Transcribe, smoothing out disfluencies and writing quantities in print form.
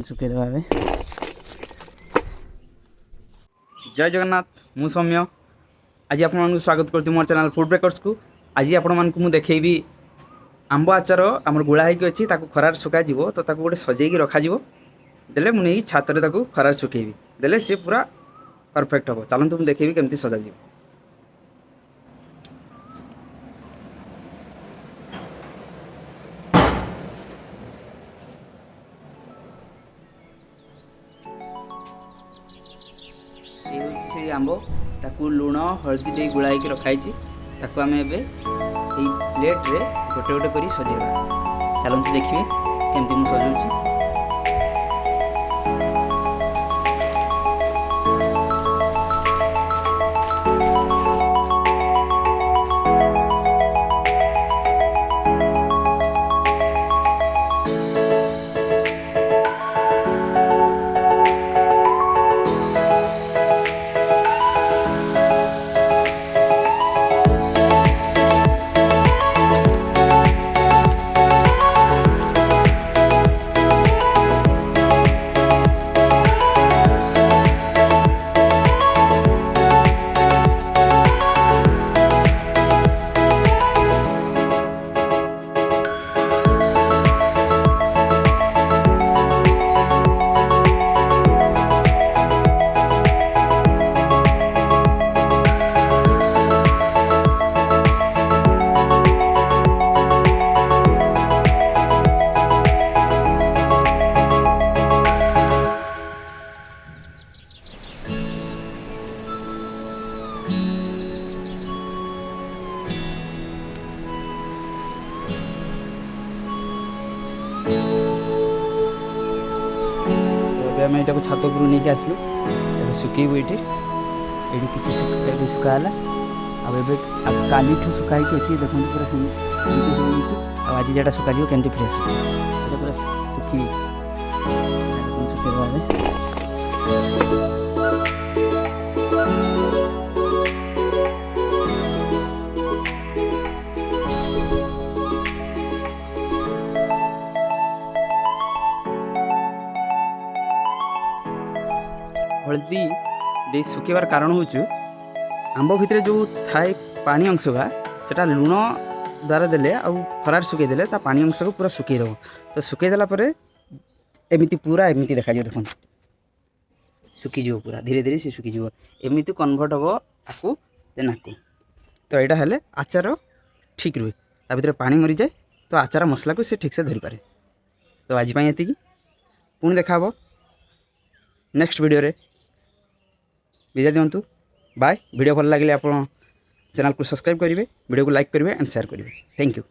सुखेदेवा जय जगन्नाथ मु सौम्य आज आप स्वागत कर मोर चैनल फूड ब्रेकर्स को। आज आपण देखी आंब आचार आम गुड़ा होगी खरार सुखा तो गोटे सजेक रखा देले मुझे छात खरार सुखेबी देले सी पूरा परफेक्ट हम। चलते मुझे देखेबी केमती सजा से आंब ताकू लुण हलदी दे गुड़ाई रखाई आम ए प्लेट रे गोटे गोटे कर सजेबा। चलते देखिए केमती मुझे सजाऊँ। आम यहाँ छात उपरू नहीं आसलु सुखेबू ये किसी सुखाला काली सुखाई अच्छी देखते पूरा आज जहाँ सुखा केमती फ्रेश पूरा सुखी सुखे हलदी दे सुखेबार कारण हूँ आंब भितर जो थाए पानी अंशगा सेटा लुण द्वारा देले आउ खरार सुखे देले ता पानी अंश को पूरा सुखे दब। तो सुखे देला परे एमिति पूरा एमिति देखा देखो सुखीज पूरा धीरे धीरे सी सुखीज एमिति कन्वर्ट हम आपको देना को। तो यहाँ हेले आचार ठीक रुहे ता भीतर पानी मरी जाए तो आचार मसला को से ठीक से धरी पारे। तो आज ये पुणी देखा नेक्स्ट वीडियो रे विदा दिंतु बाय। वीडियो भल लगे आप चैनल को सब्सक्राइब करेंगे, वीडियो को लाइक करेंगे एंड शेयर करेंगे। Thank you.